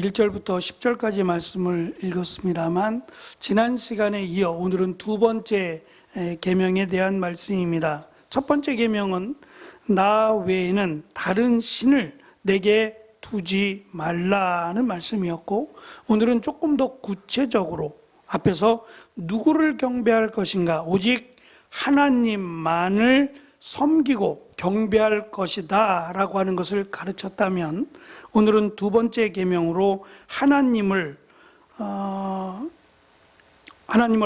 1절부터 10절까지 말씀을 읽었습니다만 지난 시간에 이어 오늘은 두 번째 계명에 대한 말씀입니다. 첫 번째 계명은 나 외에는 다른 신을 내게 두지 말라는 말씀이었고, 오늘은 조금 더 구체적으로 앞에서 누구를 경배할 것인가, 오직 하나님만을 섬기고 경배할 것이다 라고 하는 것을 가르쳤다면, 오늘은 두 번째 계명으로 하나님을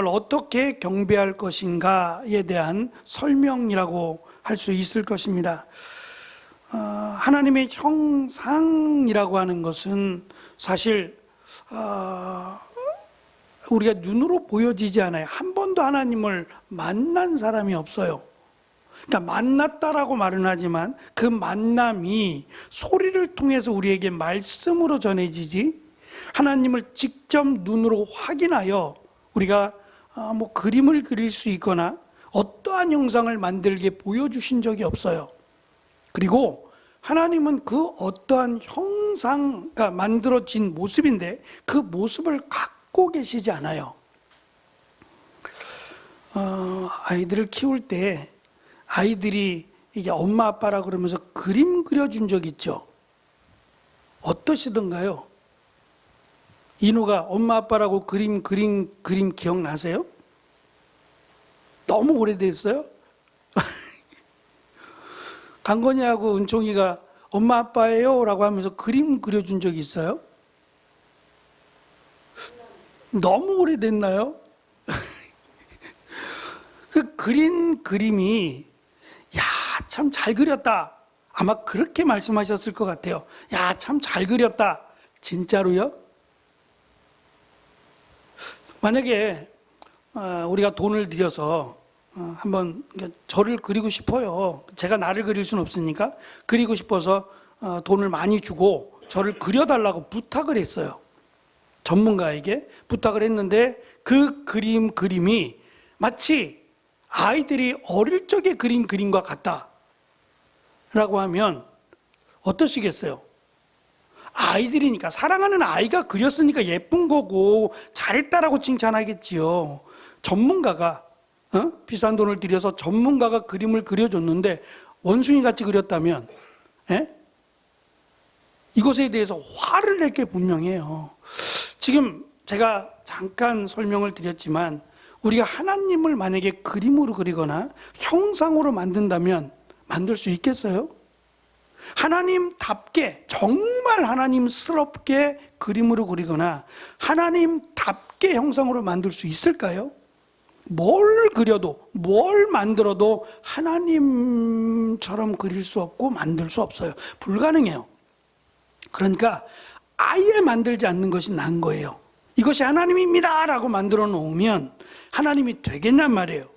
어떻게 경배할 것인가에 대한 설명이라고 할 수 있을 것입니다. 하나님의 형상이라고 하는 것은 사실 우리가 눈으로 보여지지 않아요. 한 번도 하나님을 만난 사람이 없어요. 그러니까 만났다라고 말은 하지만 그 만남이 소리를 통해서 우리에게 말씀으로 전해지지, 하나님을 직접 눈으로 확인하여 우리가 그림을 그릴 수 있거나 어떠한 형상을 만들게 보여주신 적이 없어요. 그리고 하나님은 그 어떠한 형상가 만들어진 모습인데 그 모습을 갖고 계시지 않아요. 아이들을 키울 때 아이들이 이게 엄마 아빠라 그러면서 그림 그려준 적 있죠? 어떠시던가요? 인호가 엄마 아빠라고 그림 기억나세요? 너무 오래됐어요? 강건이하고 은총이가 엄마 아빠예요 라고 하면서 그림 그려준 적이 있어요? 너무 오래됐나요? 그 그린 그림이 야, 참 잘 그렸다. 아마 그렇게 말씀하셨을 것 같아요. 야, 참 잘 그렸다. 진짜로요? 만약에 우리가 돈을 들여서 한번 저를 그리고 싶어요. 제가 나를 그릴 수는 없으니까 그리고 싶어서 돈을 많이 주고 저를 그려달라고 부탁을 했어요. 전문가에게 부탁을 했는데 그 그림이 마치 아이들이 어릴 적에 그린 그림과 같다라고 하면 어떠시겠어요? 아이들이니까, 사랑하는 아이가 그렸으니까 예쁜 거고 잘했다라고 칭찬하겠지요. 전문가가 비싼 돈을 들여서 전문가가 그림을 그려줬는데 원숭이 같이 그렸다면 이것에 대해서 화를 낼 게 분명해요. 지금 제가 잠깐 설명을 드렸지만 우리가 하나님을 만약에 그림으로 그리거나 형상으로 만든다면 만들 수 있겠어요? 하나님답게, 정말 하나님스럽게 그림으로 그리거나 하나님답게 형상으로 만들 수 있을까요? 뭘 그려도 뭘 만들어도 하나님처럼 그릴 수 없고 만들 수 없어요. 불가능해요. 그러니까 아예 만들지 않는 것이 나은 거예요. 이것이 하나님입니다 라고 만들어 놓으면 하나님이 되겠냔 말이에요.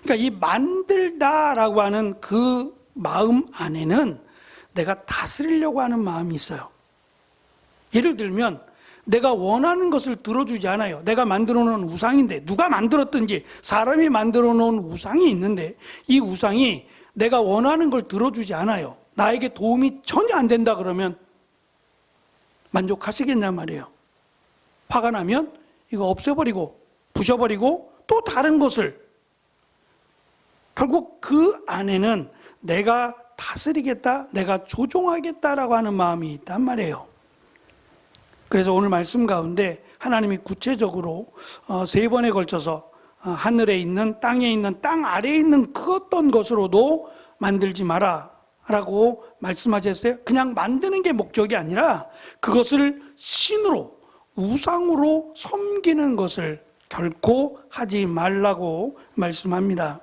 그러니까 이 만들다라고 하는 그 마음 안에는 내가 다스리려고 하는 마음이 있어요. 예를 들면 내가 원하는 것을 들어주지 않아요. 내가 만들어 놓은 우상인데, 누가 만들었든지 사람이 만들어 놓은 우상이 있는데 이 우상이 내가 원하는 걸 들어주지 않아요. 나에게 도움이 전혀 안 된다 그러면 만족하시겠냐 말이에요. 화가 나면 이거 없애버리고 부셔버리고 또 다른 것을, 결국 그 안에는 내가 다스리겠다, 내가 조종하겠다라고 하는 마음이 있단 말이에요. 그래서 오늘 말씀 가운데 하나님이 구체적으로 3번에 걸쳐서 하늘에 있는, 땅에 있는, 땅 아래에 있는 그 어떤 것으로도 만들지 마라 라고 말씀하셨어요. 그냥 만드는 게 목적이 아니라 그것을 신으로, 우상으로 섬기는 것을 결코 하지 말라고 말씀합니다.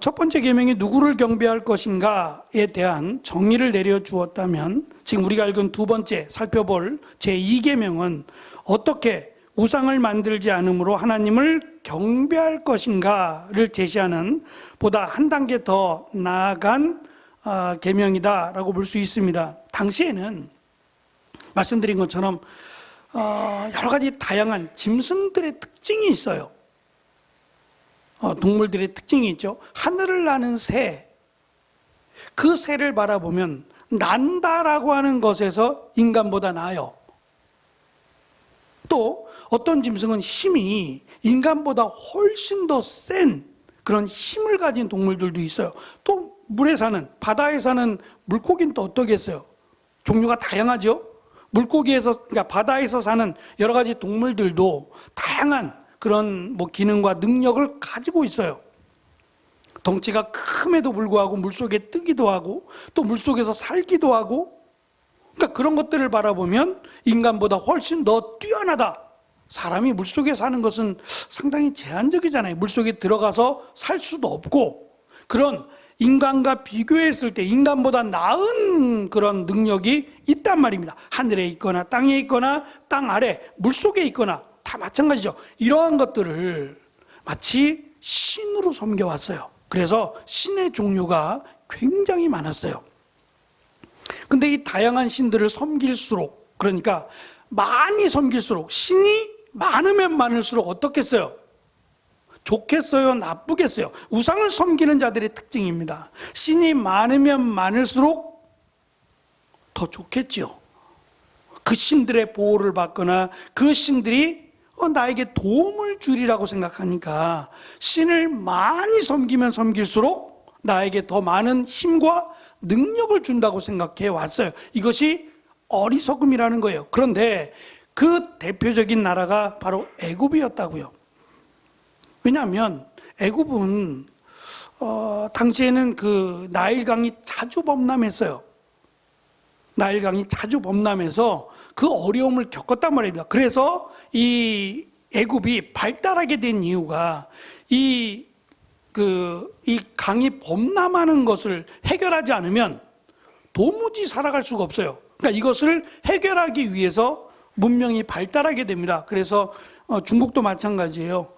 첫 번째 계명이 누구를 경배할 것인가에 대한 정의를 내려주었다면, 지금 우리가 읽은 두 번째 살펴볼 제2계명은 어떻게 우상을 만들지 않으므로 하나님을 경배할 것인가를 제시하는 보다 한 단계 더 나아간 계명이다라고 볼 수 있습니다. 당시에는 말씀드린 것처럼 여러 가지 다양한 짐승들의 특징이 있어요. 동물들의 특징이 있죠. 하늘을 나는 새, 그 새를 바라보면 난다라고 하는 것에서 인간보다 나아요. 또 어떤 짐승은 힘이 인간보다 훨씬 더 센 그런 힘을 가진 동물들도 있어요. 또 물에 사는, 바다에 사는 물고기는 또 어떠겠어요? 종류가 다양하죠? 물고기에서, 그러니까 바다에서 사는 여러 가지 동물들도 다양한 그런 기능과 능력을 가지고 있어요. 덩치가 큼에도 불구하고 물속에 뜨기도 하고 또 물속에서 살기도 하고, 그러니까 그런 것들을 바라보면 인간보다 훨씬 더 뛰어나다. 사람이 물속에 사는 것은 상당히 제한적이잖아요. 물속에 들어가서 살 수도 없고, 그런 인간과 비교했을 때 인간보다 나은 그런 능력이 있단 말입니다. 하늘에 있거나 땅에 있거나 땅 아래 물속에 있거나 다 마찬가지죠. 이러한 것들을 마치 신으로 섬겨왔어요. 그래서 신의 종류가 굉장히 많았어요. 근데 이 다양한 신들을 섬길수록, 그러니까 많이 섬길수록, 신이 많으면 많을수록 어떻겠어요? 좋겠어요? 나쁘겠어요? 우상을 섬기는 자들의 특징입니다. 신이 많으면 많을수록 더 좋겠죠. 그 신들의 보호를 받거나 그 신들이 나에게 도움을 주리라고 생각하니까 신을 많이 섬기면 섬길수록 나에게 더 많은 힘과 능력을 준다고 생각해 왔어요. 이것이 어리석음이라는 거예요. 그런데 그 대표적인 나라가 바로 애굽이었다고요. 왜냐하면 애굽은 당시에는 그 나일강이 자주 범람했어요. 나일강이 자주 범람해서 그 어려움을 겪었단 말입니다. 그래서 이 애굽이 발달하게 된 이유가 이 강이 범람하는 것을 해결하지 않으면 도무지 살아갈 수가 없어요. 그러니까 이것을 해결하기 위해서 문명이 발달하게 됩니다. 그래서 중국도 마찬가지예요.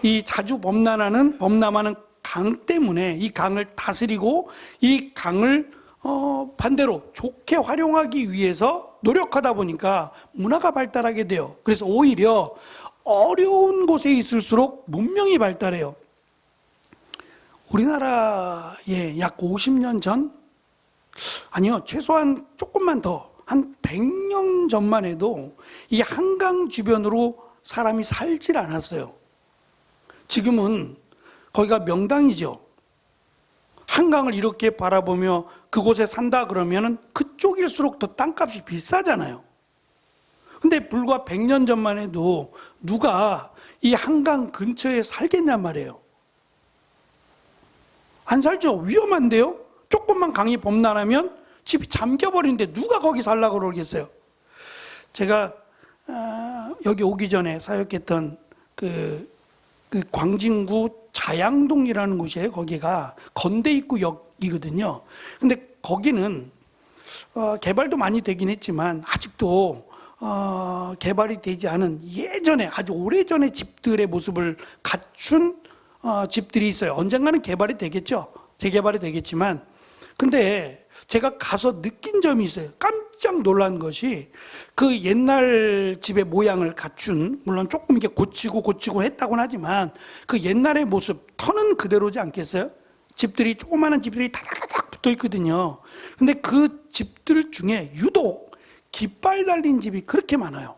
이 자주 범람하는 강 때문에 이 강을 다스리고 이 강을 반대로 좋게 활용하기 위해서 노력하다 보니까 문화가 발달하게 돼요. 그래서 오히려 어려운 곳에 있을수록 문명이 발달해요. 우리나라에 약 50년 전? 아니요, 최소한 조금만 더, 한 100년 전만 해도 이 한강 주변으로 사람이 살질 않았어요. 지금은 거기가 명당이죠. 한강을 이렇게 바라보며 그곳에 산다 그러면은 그쪽일수록 더 땅값이 비싸잖아요. 근데 불과 100년 전만 해도 누가 이 한강 근처에 살겠냔 말이에요. 안 살죠. 위험한데요. 조금만 강이 범람하면 집이 잠겨버리는데 누가 거기 살라고 그러겠어요. 제가 여기 오기 전에 사역했던 그 광진구 자양동이라는 곳이에요. 거기가 건대입구역이거든요. 근데 거기는 개발도 많이 되긴 했지만 아직도 개발이 되지 않은 예전에 아주 오래전에 집들의 모습을 갖춘 집들이 있어요. 언젠가는 개발이 되겠죠. 재개발이 되겠지만, 근데 제가 가서 느낀 점이 있어요. 깜짝 놀란 것이 그 옛날 집의 모양을 갖춘, 물론 조금 이렇게 고치고 했다고는 하지만 그 옛날의 모습, 터는 그대로지 않겠어요? 집들이, 조그마한 집들이 다다닥 붙어 있거든요. 근데 그 집들 중에 유독 깃발 달린 집이 그렇게 많아요.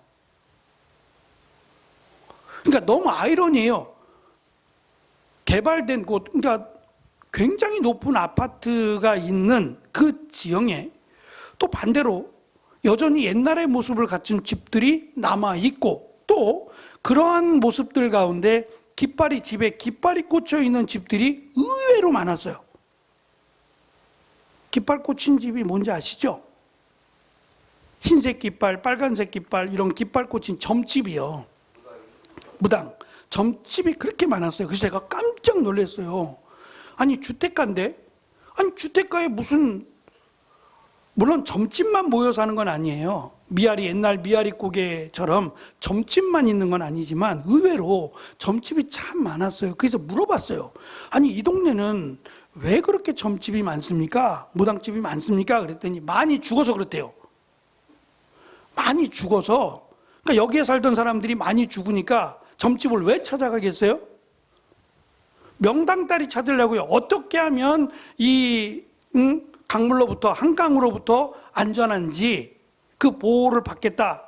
그러니까 너무 아이러니해요. 개발된 곳, 그러니까 굉장히 높은 아파트가 있는 그 지형에 또 반대로 여전히 옛날의 모습을 갖춘 집들이 남아있고, 또 그러한 모습들 가운데 집에 깃발이 꽂혀 있는 집들이 의외로 많았어요. 깃발 꽂힌 집이 뭔지 아시죠? 흰색 깃발, 빨간색 깃발, 이런 깃발 꽂힌 점집이요. 무당. 점집이 그렇게 많았어요. 그래서 제가 깜짝 놀랐어요. 아니, 주택가인데? 아니, 주택가에 무슨, 물론 점집만 모여 사는 건 아니에요. 옛날 미아리 고개처럼 점집만 있는 건 아니지만 의외로 점집이 참 많았어요. 그래서 물어봤어요. 아니, 이 동네는 왜 그렇게 점집이 많습니까? 무당집이 많습니까? 그랬더니 많이 죽어서 그렇대요. 많이 죽어서. 그러니까 여기에 살던 사람들이 많이 죽으니까 점집을 왜 찾아가겠어요? 명당 딸이 찾으려고요. 어떻게 하면 강물로부터 한강으로부터 안전한지 그 보호를 받겠다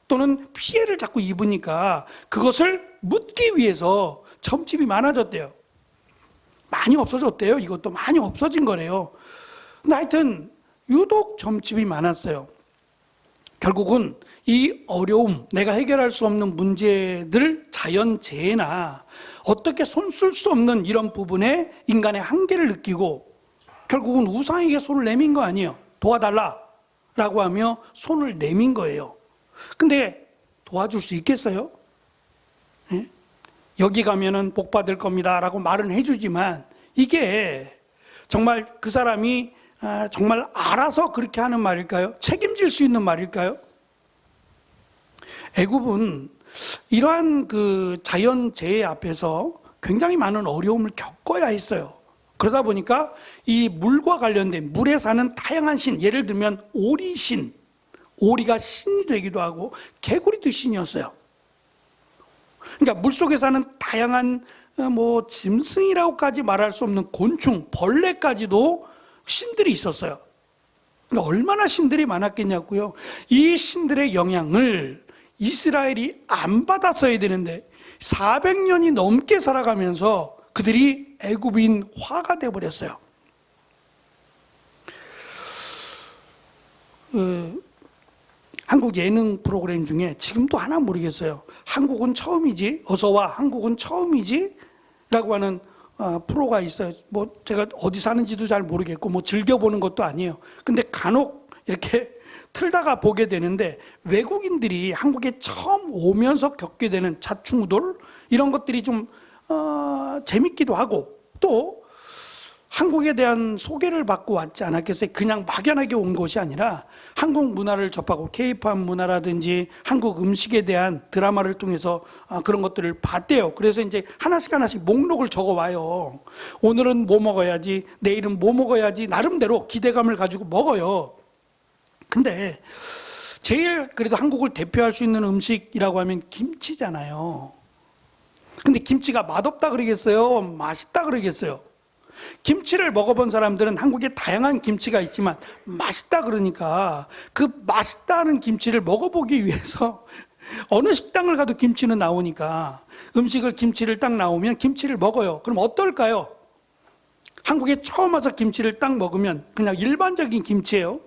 또는 피해를 자꾸 입으니까 그것을 묻기 위해서 점집이 많아졌대요. 많이 없어졌대요. 이것도 많이 없어진 거래요. 근데 하여튼 유독 점집이 많았어요. 결국은 이 어려움, 내가 해결할 수 없는 문제들, 자연재해나 어떻게 손쓸 수 없는 이런 부분에 인간의 한계를 느끼고 결국은 우상에게 손을 내민 거 아니에요. 도와달라라고 하며 손을 내민 거예요. 근데 도와줄 수 있겠어요? 예? 여기 가면은 복 받을 겁니다라고 말은 해주지만 이게 정말 그 사람이 정말 알아서 그렇게 하는 말일까요? 책임질 수 있는 말일까요? 애굽은 이러한 그 자연재해 앞에서 굉장히 많은 어려움을 겪어야 했어요. 그러다 보니까 이 물과 관련된 물에 사는 다양한 신, 예를 들면 오리신, 오리가 신이 되기도 하고 개구리도 신이었어요. 그러니까 물속에 사는 다양한 뭐 짐승이라고까지 말할 수 없는 곤충, 벌레까지도 신들이 있었어요. 그러니까 얼마나 신들이 많았겠냐고요. 이 신들의 영향을 이스라엘이 안 받았어야 되는데 400년이 넘게 살아가면서 그들이 애굽인화가 되어버렸어요. 한국 예능 프로그램 중에 지금도 하나 모르겠어요. 한국은 처음이지, 어서와 한국은 처음이지 라고 하는 프로가 있어요. 뭐 제가 어디 사는지도 잘 모르겠고 뭐 즐겨보는 것도 아니에요. 근데 간혹 이렇게 틀다가 보게 되는데 외국인들이 한국에 처음 오면서 겪게 되는 자충우돌 이런 것들이 좀 재밌기도 하고 또 한국에 대한 소개를 받고 왔지 않았겠어요? 그냥 막연하게 온 것이 아니라 한국 문화를 접하고 K-팝 문화라든지 한국 음식에 대한 드라마를 통해서 그런 것들을 봤대요. 그래서 이제 하나씩 목록을 적어와요. 오늘은 뭐 먹어야지, 내일은 뭐 먹어야지 나름대로 기대감을 가지고 먹어요. 근데 제일 그래도 한국을 대표할 수 있는 음식이라고 하면 김치잖아요. 근데 김치가 맛없다 그러겠어요? 맛있다 그러겠어요? 김치를 먹어본 사람들은 한국에 다양한 김치가 있지만 맛있다 그러니까 그 맛있다는 김치를 먹어보기 위해서 어느 식당을 가도 김치는 나오니까 김치를 딱 나오면 김치를 먹어요. 그럼 어떨까요? 한국에 처음 와서 김치를 딱 먹으면 그냥 일반적인 김치예요.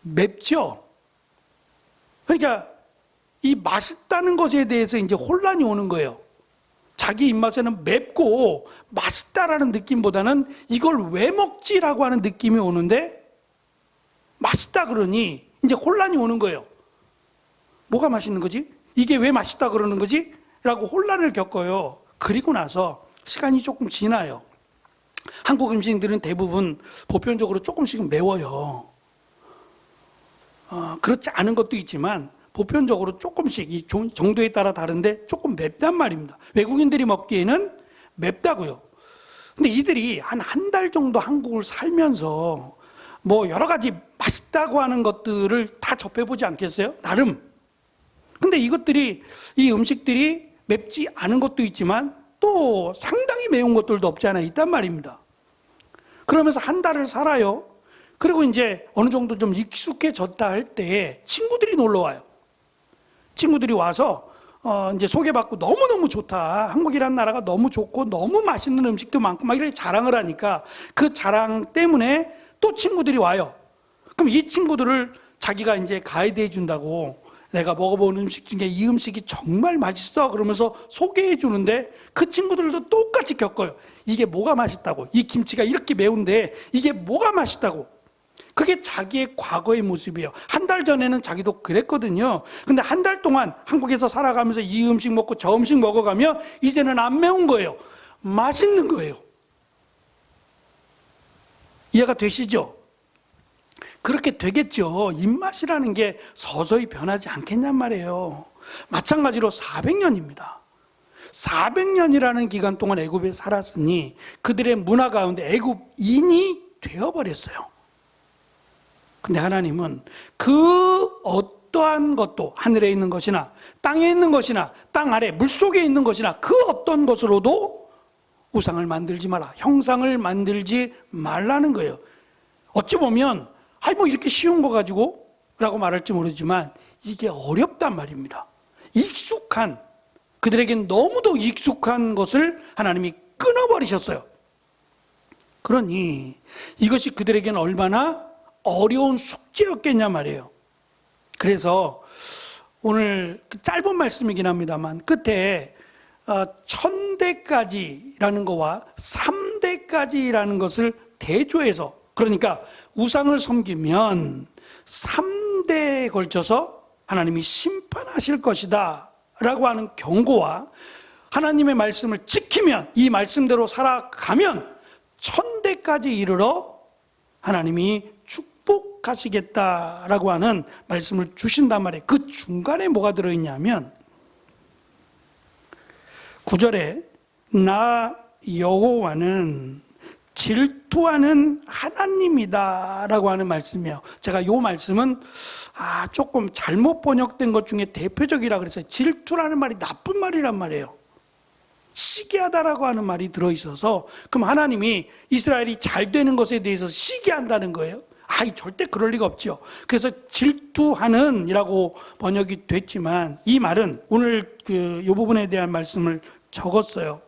맵죠? 그러니까 이 맛있다는 것에 대해서 이제 혼란이 오는 거예요. 자기 입맛에는 맵고 맛있다라는 느낌보다는 이걸 왜 먹지라고 하는 느낌이 오는데 맛있다 그러니 이제 혼란이 오는 거예요. 뭐가 맛있는 거지? 이게 왜 맛있다 그러는 거지? 라고 혼란을 겪어요. 그리고 나서 시간이 조금 지나요. 한국 음식들은 대부분 보편적으로 조금씩은 매워요. 그렇지 않은 것도 있지만 보편적으로 조금씩 이 정도에 따라 다른데 조금 맵단 말입니다. 외국인들이 먹기에는 맵다고요. 근데 이들이 한 달 정도 한국을 살면서 뭐 여러 가지 맛있다고 하는 것들을 다 접해보지 않겠어요? 나름. 근데 이 음식들이 맵지 않은 것도 있지만 또 상당히 매운 것들도 없지 않아 있단 말입니다. 그러면서 한 달을 살아요. 그리고 이제 어느 정도 좀 익숙해졌다 할 때 친구들이 놀러 와요. 친구들이 와서 이제 소개받고 너무너무 좋다. 한국이라는 나라가 너무 좋고 너무 맛있는 음식도 많고 막 이렇게 자랑을 하니까 그 자랑 때문에 또 친구들이 와요. 그럼 이 친구들을 자기가 이제 가이드해 준다고 내가 먹어본 음식 중에 이 음식이 정말 맛있어 그러면서 소개해 주는데 그 친구들도 똑같이 겪어요. 이게 뭐가 맛있다고. 이 김치가 이렇게 매운데 이게 뭐가 맛있다고. 그게 자기의 과거의 모습이에요. 한 달 전에는 자기도 그랬거든요. 근데 한 달 동안 한국에서 살아가면서 이 음식 먹고 저 음식 먹어가며 이제는 안 매운 거예요. 맛있는 거예요. 이해가 되시죠? 그렇게 되겠죠. 입맛이라는 게 서서히 변하지 않겠냔 말이에요. 마찬가지로 400년입니다. 400년이라는 기간 동안 애굽에 살았으니 그들의 문화 가운데 애굽인이 되어버렸어요. 근데 하나님은 그 어떠한 것도 하늘에 있는 것이나 땅에 있는 것이나 땅 아래 물속에 있는 것이나 그 어떤 것으로도 우상을 만들지 마라. 형상을 만들지 말라는 거예요. 어찌 보면 뭐 이렇게 쉬운 거 가지고 라고 말할지 모르지만 이게 어렵단 말입니다. 익숙한, 그들에겐 너무도 익숙한 것을 하나님이 끊어버리셨어요. 그러니 이것이 그들에게는 얼마나 어려운 숙제였겠냐 말이에요. 그래서 오늘 짧은 말씀이긴 합니다만 끝에 1000대까지라는 거와 3대까지라는 것을 대조해서, 그러니까 우상을 섬기면 3대에 걸쳐서 하나님이 심판하실 것이다 라고 하는 경고와 하나님의 말씀을 지키면, 이 말씀대로 살아가면 1000대까지 이르러 하나님이 축복하시겠다라고 하는 말씀을 주신단 말이에요. 그 중간에 뭐가 들어있냐면 9절에 나 여호와는 질투하는 하나님이다 라고 하는 말씀이에요. 제가 이 말씀은 조금 잘못 번역된 것 중에 대표적이라 그랬어요. 질투라는 말이 나쁜 말이란 말이에요. 시기하다라고 하는 말이 들어있어서, 그럼 하나님이 이스라엘이 잘 되는 것에 대해서 시기한다는 거예요? 절대 그럴 리가 없죠. 그래서 질투하는 이라고 번역이 됐지만 이 말은 오늘 이 부분에 대한 말씀을 적었어요.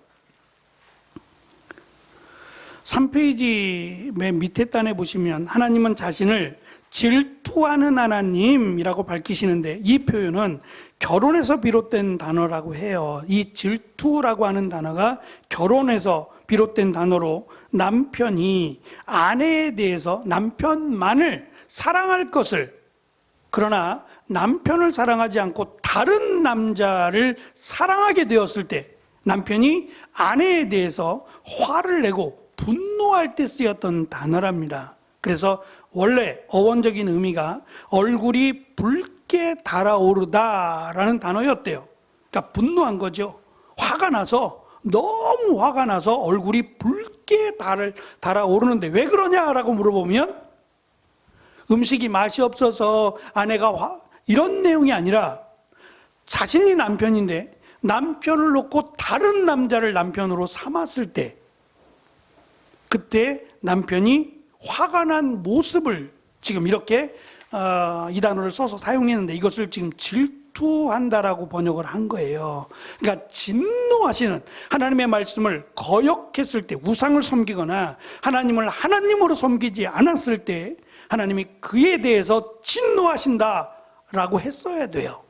3페이지 맨 밑에 단에 보시면 하나님은 자신을 질투하는 하나님이라고 밝히시는데, 이 표현은 결혼에서 비롯된 단어라고 해요. 이 질투라고 하는 단어가 결혼에서 비롯된 단어로 남편이 아내에 대해서 남편만을 사랑할 것을, 그러나 남편을 사랑하지 않고 다른 남자를 사랑하게 되었을 때 남편이 아내에 대해서 화를 내고 분노할 때 쓰였던 단어랍니다. 그래서 원래 어원적인 의미가 얼굴이 붉게 달아오르다라는 단어였대요. 그러니까 분노한 거죠. 화가 나서, 너무 화가 나서 얼굴이 붉게 달아오르는데 왜 그러냐라고 물어보면 음식이 맛이 없어서 아내가 이런 내용이 아니라 자신이 남편인데 남편을 놓고 다른 남자를 남편으로 삼았을 때, 그때 남편이 화가 난 모습을 지금 이렇게 이 단어를 써서 사용했는데, 이것을 지금 질투한다라고 번역을 한 거예요. 그러니까 진노하시는, 하나님의 말씀을 거역했을 때, 우상을 섬기거나 하나님을 하나님으로 섬기지 않았을 때 하나님이 그에 대해서 진노하신다라고 했어야 돼요.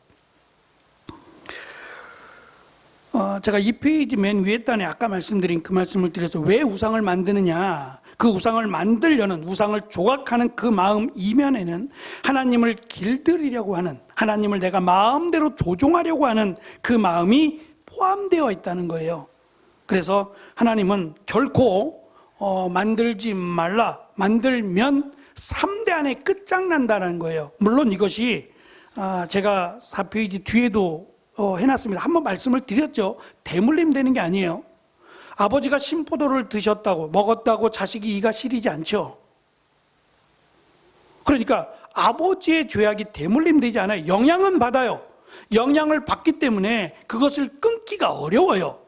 제가 이 페이지 맨 위에 단에 아까 말씀드린 그 말씀을 드려서 왜 우상을 만드느냐, 그 우상을 만들려는, 우상을 조각하는 그 마음 이면에는 하나님을 길들이려고 하는, 하나님을 내가 마음대로 조종하려고 하는 그 마음이 포함되어 있다는 거예요. 그래서 하나님은 결코 만들지 말라, 만들면 3대 안에 끝장난다는 거예요. 물론 이것이 제가 4페이지 뒤에도 해놨습니다. 한번 말씀을 드렸죠. 대물림 되는 게 아니에요. 아버지가 신포도를 드셨다고, 먹었다고 자식이 이가 시리지 않죠. 그러니까 아버지의 죄악이 대물림 되지 않아요. 영향은 받아요. 영향을 받기 때문에 그것을 끊기가 어려워요.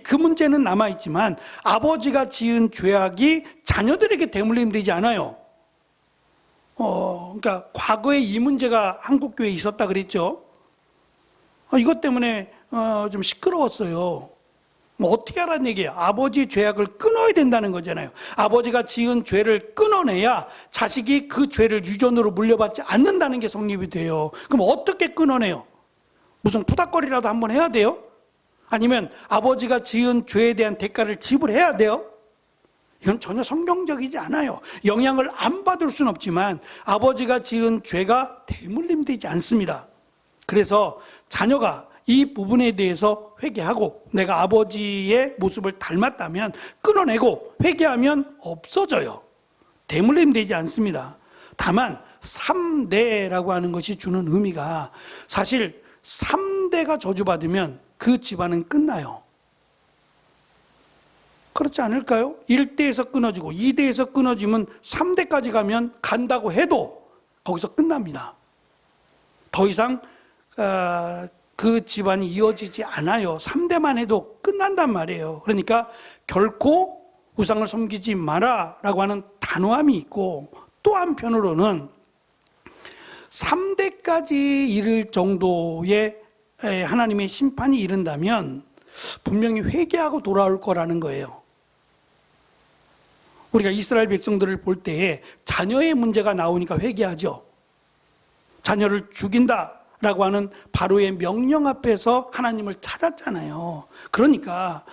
그 문제는 남아있지만 아버지가 지은 죄악이 자녀들에게 대물림 되지 않아요. 그러니까 과거에 이 문제가 한국교회에 있었다 그랬죠. 이것 때문에 좀 시끄러웠어요. 어떻게 하라는 얘기예요? 아버지의 죄악을 끊어야 된다는 거잖아요. 아버지가 지은 죄를 끊어내야 자식이 그 죄를 유전으로 물려받지 않는다는 게 성립이 돼요. 그럼 어떻게 끊어내요? 무슨 푸닥거리라도 한번 해야 돼요? 아니면 아버지가 지은 죄에 대한 대가를 지불해야 돼요? 이건 전혀 성경적이지 않아요. 영향을 안 받을 수는 없지만 아버지가 지은 죄가 대물림되지 않습니다. 그래서 자녀가 이 부분에 대해서 회개하고, 내가 아버지의 모습을 닮았다면 끊어내고 회개하면 없어져요. 대물림 되지 않습니다. 다만 3대라고 하는 것이 주는 의미가, 사실 3대가 저주받으면 그 집안은 끝나요. 그렇지 않을까요? 1대에서 끊어지고 2대에서 끊어지면 3대까지 가면, 간다고 해도 거기서 끝납니다. 더 이상 그 집안이 이어지지 않아요. 3대만 해도 끝난단 말이에요. 그러니까 결코 우상을 섬기지 마라 라고 하는 단호함이 있고, 또 한편으로는 3대까지 이를 정도의 하나님의 심판이 이른다면 분명히 회개하고 돌아올 거라는 거예요. 우리가 이스라엘 백성들을 볼 때에 자녀의 문제가 나오니까 회개하죠. 자녀를 죽인다라고 하는 바로의 명령 앞에서 하나님을 찾았잖아요. 그러니까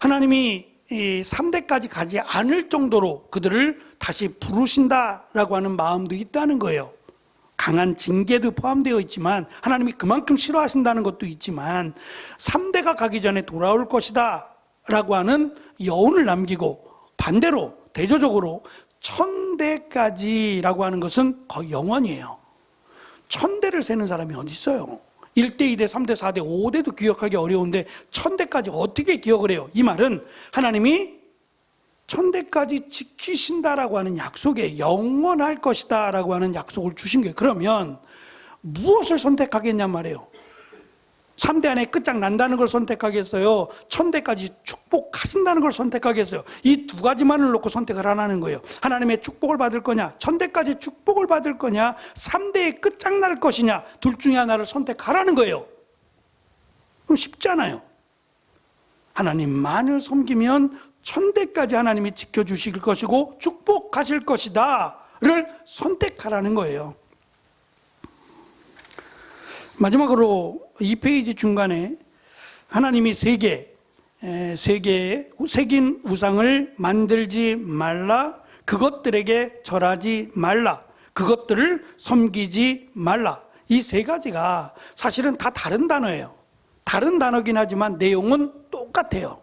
하나님이 3대까지 가지 않을 정도로 그들을 다시 부르신다라고 하는 마음도 있다는 거예요. 강한 징계도 포함되어 있지만 하나님이 그만큼 싫어하신다는 것도 있지만 3대가 가기 전에 돌아올 것이다 라고 하는 여운을 남기고, 반대로 대조적으로 1000대까지라고 하는 것은 거의 영원이에요. 1000대를 세는 사람이 어디 있어요? 1대, 2대, 3대, 4대, 5대도 기억하기 어려운데 1000대까지 어떻게 기억을 해요? 이 말은 하나님이 1000대까지 지키신다라고 하는 약속에 영원할 것이다 라고 하는 약속을 주신 거예요. 그러면 무엇을 선택하겠냔 말이에요. 3대 안에 끝장난다는 걸 선택하겠어요? 1000대까지 축복하신다는 걸 선택하겠어요? 이 두 가지만을 놓고 선택을 하라는 거예요. 하나님의 축복을 받을 거냐, 1000대까지 축복을 받을 거냐, 3대에 끝장날 것이냐, 둘 중에 하나를 선택하라는 거예요. 그럼 쉽잖아요. 하나님만을 섬기면 1000대까지 하나님이 지켜주실 것이고 축복하실 것이다를 선택하라는 거예요. 마지막으로 2페이지 중간에 하나님이 세계에 새긴 우상을 만들지 말라, 그것들에게 절하지 말라, 그것들을 섬기지 말라. 이 세 가지가 사실은 다 다른 단어예요. 다른 단어긴 하지만 내용은 똑같아요.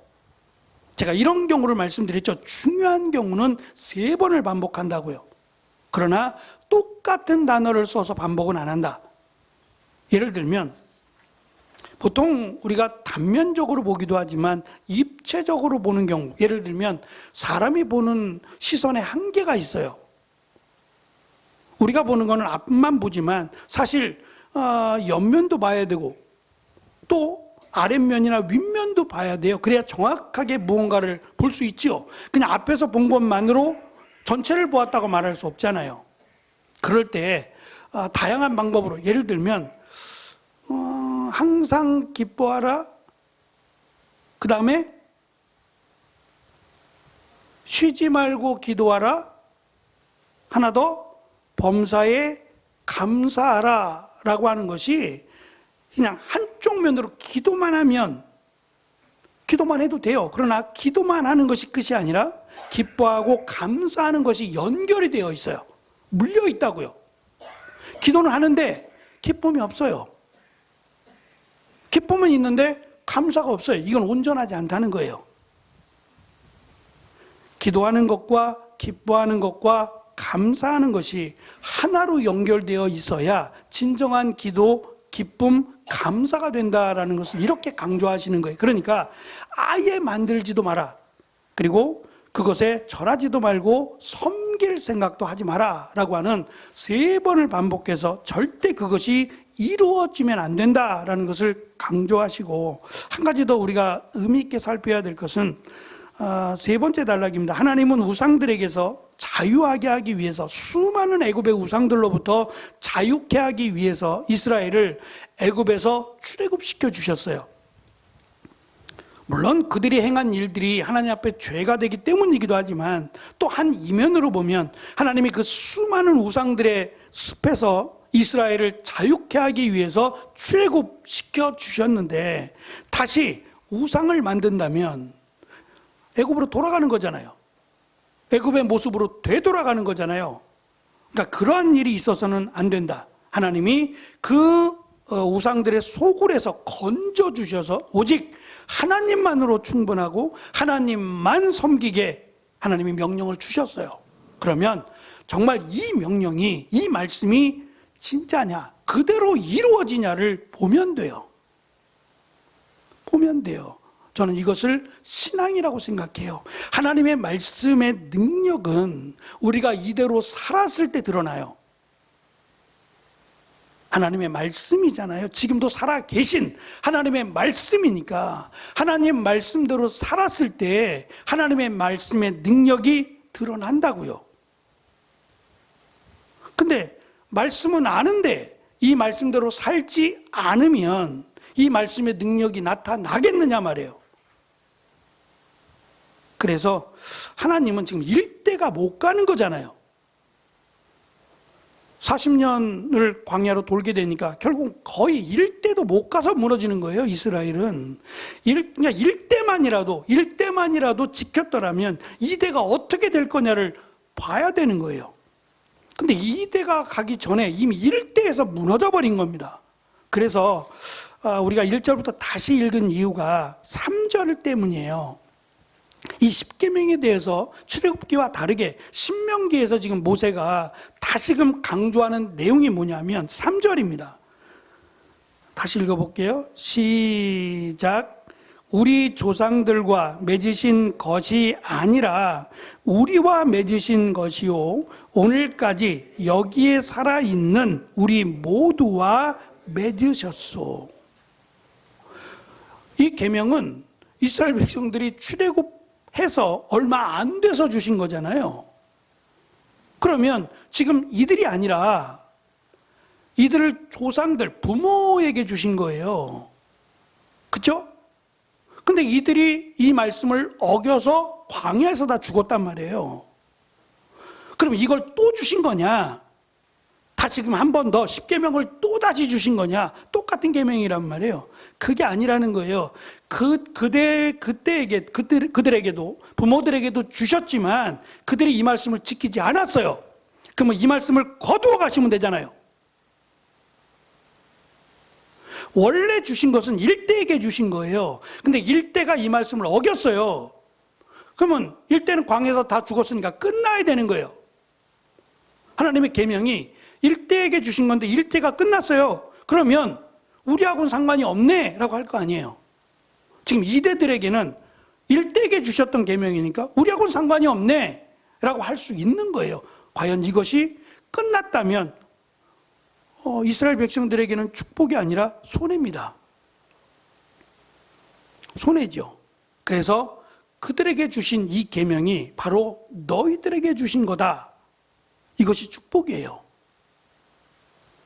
제가 이런 경우를 말씀드렸죠. 중요한 경우는 3번을 반복한다고요. 그러나 똑같은 단어를 써서 반복은 안 한다. 예를 들면 보통 우리가 단면적으로 보기도 하지만 입체적으로 보는 경우, 예를 들면 사람이 보는 시선에 한계가 있어요. 우리가 보는 거는 앞만 보지만 사실 옆면도 봐야 되고 또 아랫면이나 윗면도 봐야 돼요. 그래야 정확하게 무언가를 볼 수 있죠. 그냥 앞에서 본 것만으로 전체를 보았다고 말할 수 없잖아요. 그럴 때 다양한 방법으로, 예를 들면 항상 기뻐하라, 그 다음에 쉬지 말고 기도하라, 하나 더 범사에 감사하라 라고 하는 것이 그냥 한쪽 면으로 기도만 하면, 기도만 해도 돼요. 그러나 기도만 하는 것이 끝이 아니라 기뻐하고 감사하는 것이 연결이 되어 있어요. 물려 있다고요. 기도는 하는데 기쁨이 없어요. 기쁨은 있는데 감사가 없어요. 이건 온전하지 않다는 거예요. 기도하는 것과 기뻐하는 것과 감사하는 것이 하나로 연결되어 있어야 진정한 기도, 기쁨, 감사가 된다라는 것을 이렇게 강조하시는 거예요. 그러니까 아예 만들지도 마라. 그리고 그것에 절하지도 말고 섬길 생각도 하지 마라 라고 하는 3번을 반복해서 절대 그것이 이루어지면 안 된다라는 것을 강조하시고, 한 가지 더 우리가 의미 있게 살펴야 될 것은 3번째 단락입니다. 하나님은 우상들에게서 자유하게 하기 위해서, 수많은 애굽의 우상들로부터 자유케 하기 위해서 이스라엘을 애굽에서 출애굽시켜 주셨어요. 물론 그들이 행한 일들이 하나님 앞에 죄가 되기 때문이기도 하지만, 또 한 이면으로 보면 하나님이 그 수많은 우상들의 숲에서 이스라엘을 자유케 하기 위해서 출애굽시켜 주셨는데, 다시 우상을 만든다면 애굽으로 돌아가는 거잖아요. 애굽의 모습으로 되돌아가는 거잖아요. 그러니까 그러한 일이 있어서는 안 된다. 하나님이 그 우상들의 소굴에서 건져주셔서 오직 하나님만으로 충분하고 하나님만 섬기게 하나님이 명령을 주셨어요. 그러면 정말 이 명령이, 이 말씀이 진짜냐, 그대로 이루어지냐를 보면 돼요. 보면 돼요. 저는 이것을 신앙이라고 생각해요. 하나님의 말씀의 능력은 우리가 이대로 살았을 때 드러나요. 하나님의 말씀이잖아요. 지금도 살아 계신 하나님의 말씀이니까 하나님 말씀대로 살았을 때 하나님의 말씀의 능력이 드러난다고요. 근데 말씀은 아는데 이 말씀대로 살지 않으면 이 말씀의 능력이 나타나겠느냐 말이에요. 그래서 하나님은 지금 일대가 못 가는 거잖아요. 40년을 광야로 돌게 되니까 결국 거의 일대도 못 가서 무너지는 거예요, 이스라엘은. 그러니까 일대만이라도 지켰더라면 이대가 어떻게 될 거냐를 봐야 되는 거예요. 근데 이대가 가기 전에 이미 일대에서 무너져 버린 겁니다. 그래서 우리가 1절부터 다시 읽은 이유가 3절 때문이에요. 이 십계명에 대해서 출애굽기와 다르게 신명기에서 지금 모세가 다시금 강조하는 내용이 뭐냐면 3절입니다. 다시 읽어볼게요. 시작. 우리 조상들과 맺으신 것이 아니라 우리와 맺으신 것이요 오늘까지 여기에 살아있는 우리 모두와 맺으셨소. 이 계명은 이스라엘 백성들이 출애굽해서 얼마 안 돼서 주신 거잖아요. 그러면 지금 이들이 아니라 이들을 조상들, 부모에게 주신 거예요. 그렇죠? 근데 이들이 이 말씀을 어겨서 광야에서 다 죽었단 말이에요. 그럼 이걸 또 주신 거냐? 다시금 한 번 더 십계명을 또 다시 주신 거냐? 똑같은 계명이란 말이에요. 그게 아니라는 거예요. 그들에게도 부모들에게도 주셨지만 그들이 이 말씀을 지키지 않았어요. 그러면 이 말씀을 거두어 가시면 되잖아요. 원래 주신 것은 일대에게 주신 거예요. 근데 일대가 이 말씀을 어겼어요. 그러면 일대는 광야에서 다 죽었으니까 끝나야 되는 거예요. 하나님의 계명이 일대에게 주신 건데 일대가 끝났어요. 그러면 우리하고는 상관이 없네 라고 할 거 아니에요. 지금 이대들에게는 일대에게 주셨던 계명이니까 우리하고는 상관이 없네 라고 할 수 있는 거예요. 과연 이것이 끝났다면 이스라엘 백성들에게는 축복이 아니라 손해입니다. 손해죠. 그래서 그들에게 주신 이 계명이 바로 너희들에게 주신 거다. 이것이 축복이에요.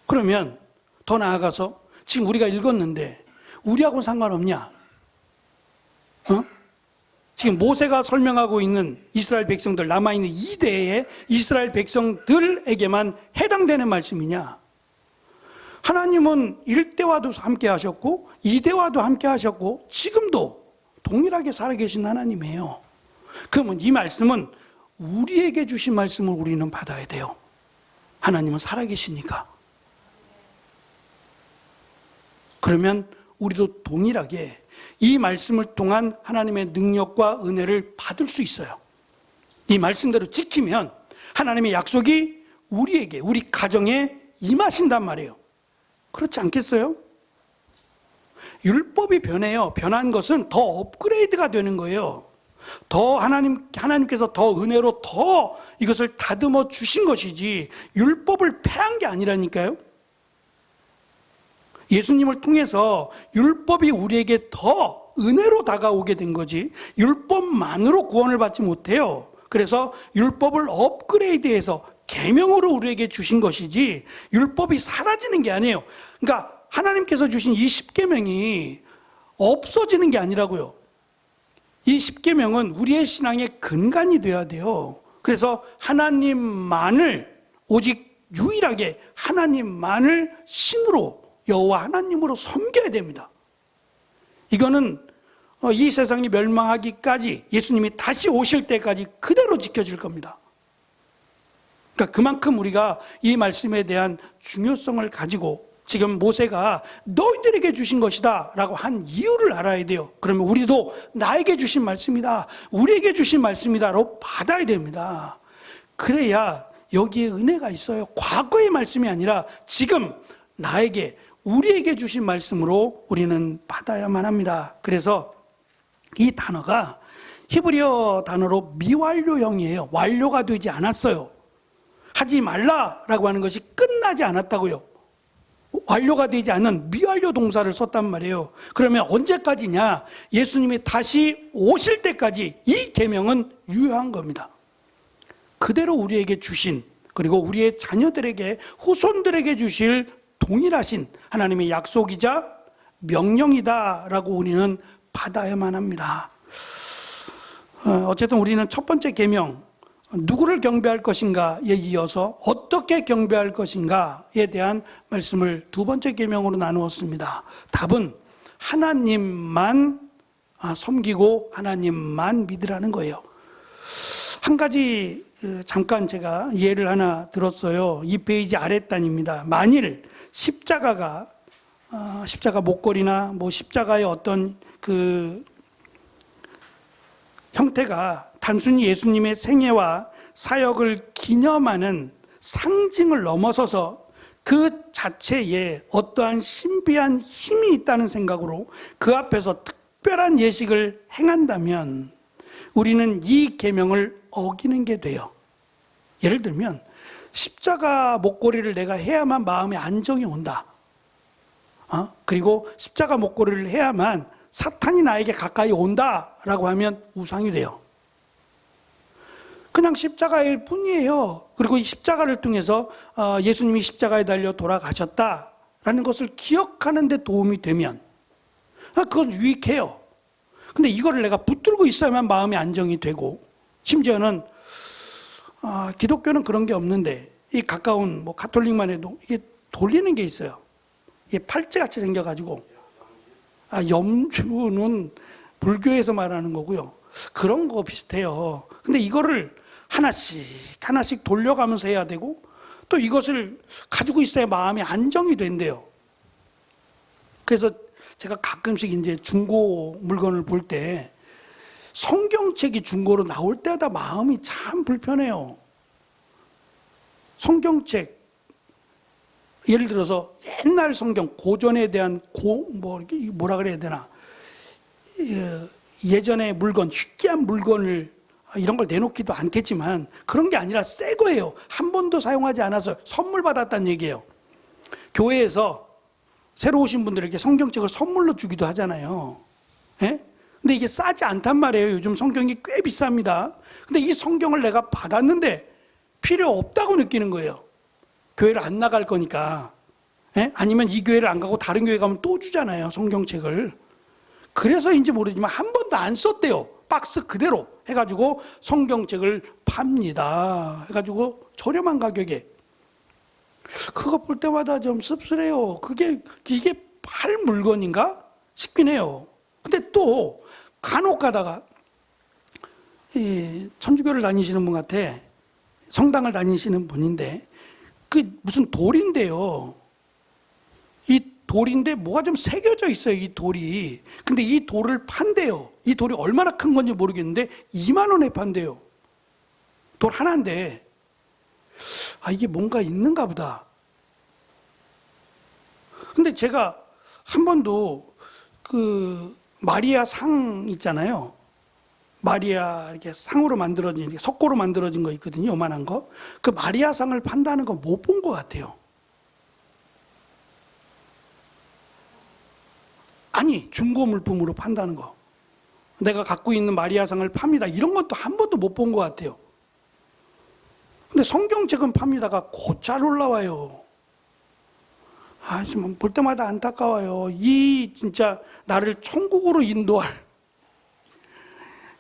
그러면 더 나아가서 지금 우리가 읽었는데 우리하고는 상관없냐? 지금 모세가 설명하고 있는 이스라엘 백성들, 남아있는 이대의 이스라엘 백성들에게만 해당되는 말씀이냐? 하나님은 1대와도 함께 하셨고 2대와도 함께 하셨고 지금도 동일하게 살아계신 하나님이에요. 그러면 이 말씀은 우리에게 주신 말씀을 우리는 받아야 돼요. 하나님은 살아계시니까. 그러면 우리도 동일하게 이 말씀을 통한 하나님의 능력과 은혜를 받을 수 있어요. 이 말씀대로 지키면 하나님의 약속이 우리에게, 우리 가정에 임하신단 말이에요. 그렇지 않겠어요? 율법이 변해요. 변한 것은 더 업그레이드가 되는 거예요. 더 하나님께서 더 은혜로 더 이것을 다듬어 주신 것이지 율법을 폐한 게 아니라니까요. 예수님을 통해서 율법이 우리에게 더 은혜로 다가오게 된 거지 율법만으로 구원을 받지 못해요. 그래서 율법을 업그레이드해서 계명으로 우리에게 주신 것이지 율법이 사라지는 게 아니에요. 그러니까 하나님께서 주신 이 십계명이 없어지는 게 아니라고요. 이 십계명은 우리의 신앙의 근간이 돼야 돼요. 그래서 하나님만을 오직 유일하게 하나님만을 신으로 여호와 하나님으로 섬겨야 됩니다. 이거는 이 세상이 멸망하기까지 예수님이 다시 오실 때까지 그대로 지켜질 겁니다. 그러니까 그만큼 우리가 이 말씀에 대한 중요성을 가지고 지금 모세가 너희들에게 주신 것이다 라고 한 이유를 알아야 돼요. 그러면 우리도 나에게 주신 말씀이다, 우리에게 주신 말씀이다로 받아야 됩니다. 그래야 여기에 은혜가 있어요. 과거의 말씀이 아니라 지금 나에게, 우리에게 주신 말씀으로 우리는 받아야만 합니다. 그래서 이 단어가 히브리어 단어로 미완료형이에요. 완료가 되지 않았어요. 하지 말라라고 하는 것이 끝나지 않았다고요. 완료가 되지 않은 미완료 동사를 썼단 말이에요. 그러면 언제까지냐? 예수님이 다시 오실 때까지 이 계명은 유효한 겁니다. 그대로 우리에게 주신 그리고 우리의 자녀들에게, 후손들에게 주실 동일하신 하나님의 약속이자 명령이다라고 우리는 받아야만 합니다. 어쨌든 우리는 첫 번째 계명, 누구를 경배할 것인가에 이어서 어떻게 경배할 것인가에 대한 말씀을 두 번째 계명으로 나누었습니다. 답은 하나님만 섬기고 하나님만 믿으라는 거예요. 한 가지 잠깐 제가 예를 하나 들었어요. 이 페이지 아랫단입니다. 만일 십자가 목걸이나 뭐 십자가의 어떤 그 형태가 단순히 예수님의 생애와 사역을 기념하는 상징을 넘어서서 그 자체에 어떠한 신비한 힘이 있다는 생각으로 그 앞에서 특별한 예식을 행한다면 우리는 이 계명을 어기는 게 돼요. 예를 들면 십자가 목걸이를 내가 해야만 마음에 안정이 온다. 그리고 십자가 목걸이를 해야만 사탄이 나에게 가까이 온다라고 하면 우상이 돼요. 그냥 십자가일 뿐이에요. 그리고 이 십자가를 통해서 예수님이 십자가에 달려 돌아가셨다라는 것을 기억하는 데 도움이 되면 그건 유익해요. 근데 이거를 내가 붙들고 있어야만 마음의 안정이 되고, 심지어는 기독교는 그런 게 없는데 이 가까운 뭐 가톨릭만 해도 이게 돌리는 게 있어요. 이게 팔찌같이 생겨가지고, 염주는 불교에서 말하는 거고요. 그런 거 비슷해요. 근데 이거를 하나씩 돌려가면서 해야 되고, 또 이것을 가지고 있어야 마음이 안정이 된대요. 그래서 제가 가끔씩 이제 중고 물건을 볼 때 성경책이 중고로 나올 때마다 마음이 참 불편해요. 성경책, 예를 들어서 옛날 성경, 고전에 대한 뭐라 그래야 되나, 예전의 물건, 희귀한 물건을 이런 걸 내놓기도 않겠지만 그런 게 아니라 새 거예요. 한 번도 사용하지 않아서 선물 받았다는 얘기예요. 교회에서 새로 오신 분들에게 성경책을 선물로 주기도 하잖아요. 예? 근데 이게 싸지 않단 말이에요. 요즘 성경이 꽤 비쌉니다. 근데 이 성경을 내가 받았는데 필요 없다고 느끼는 거예요. 교회를 안 나갈 거니까. 예? 아니면 이 교회를 안 가고 다른 교회 가면 또 주잖아요, 성경책을. 그래서인지 모르지만 한 번도 안 썼대요. 박스 그대로 해가지고 성경책을 팝니다. 해가지고 저렴한 가격에. 그거 볼 때마다 좀 씁쓸해요. 이게 팔 물건인가 싶긴 해요. 근데 또 간혹 가다가 천주교를 다니시는 분 같아. 성당을 다니시는 분인데 그 무슨 돌인데요. 이 돌인데 뭐가 좀 새겨져 있어요, 이 돌이. 근데 이 돌을 판대요. 이 돌이 얼마나 큰 건지 모르겠는데 2만 원에 판대요. 돌 하나인데 이게 뭔가 있는가 보다. 근데 제가 한 번도 그 마리아 상 있잖아요. 마리아 이렇게 상으로 만들어진, 석고로 만들어진 거 있거든요, 요만한 거. 그 마리아 상을 판다는 거 못 본 것 같아요. 아니, 중고 물품으로 판다는 거. 내가 갖고 있는 마리아상을 팝니다. 이런 것도 한 번도 못 본 것 같아요. 근데 성경책은 팝니다가 곧잘 올라와요. 좀 볼 때마다 안타까워요. 이 진짜 나를 천국으로 인도할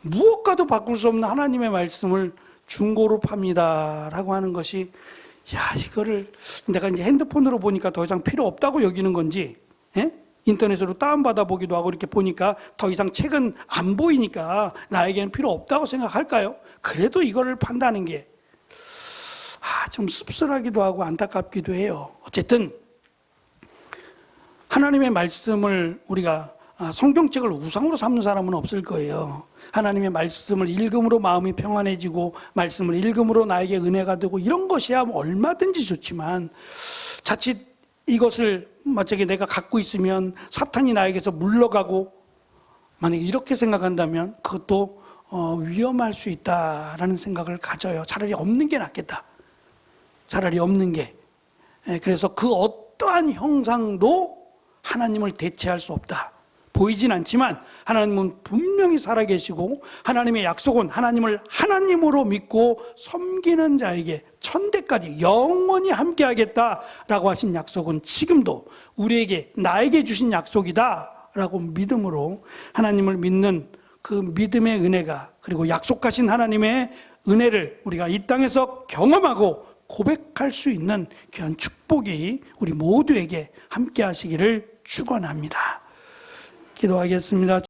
무엇과도 바꿀 수 없는 하나님의 말씀을 중고로 팝니다라고 하는 것이, 이거를 내가 이제 핸드폰으로 보니까 더 이상 필요 없다고 여기는 건지, 인터넷으로 다운받아 보기도 하고 이렇게 보니까 더 이상 책은 안 보이니까 나에게는 필요 없다고 생각할까요? 그래도 이거를 판다는 게 좀 씁쓸하기도 하고 안타깝기도 해요. 어쨌든 하나님의 말씀을 우리가 성경책을 우상으로 삼는 사람은 없을 거예요. 하나님의 말씀을 읽음으로 마음이 평안해지고 말씀을 읽음으로 나에게 은혜가 되고 이런 것이야 얼마든지 좋지만, 자칫 이것을 만약에 내가 갖고 있으면 사탄이 나에게서 물러가고 만약에 이렇게 생각한다면 그것도 위험할 수 있다라는 생각을 가져요. 차라리 없는 게 낫겠다. 차라리 없는 게. 그래서 그 어떠한 형상도 하나님을 대체할 수 없다. 보이진 않지만 하나님은 분명히 살아계시고 하나님의 약속은 하나님을 하나님으로 믿고 섬기는 자에게 천대까지 영원히 함께하겠다라고 하신 약속은 지금도 우리에게 나에게 주신 약속이다라고 믿음으로 하나님을 믿는 그 믿음의 은혜가, 그리고 약속하신 하나님의 은혜를 우리가 이 땅에서 경험하고 고백할 수 있는 귀한 축복이 우리 모두에게 함께 하시기를 축원합니다. 기도하겠습니다.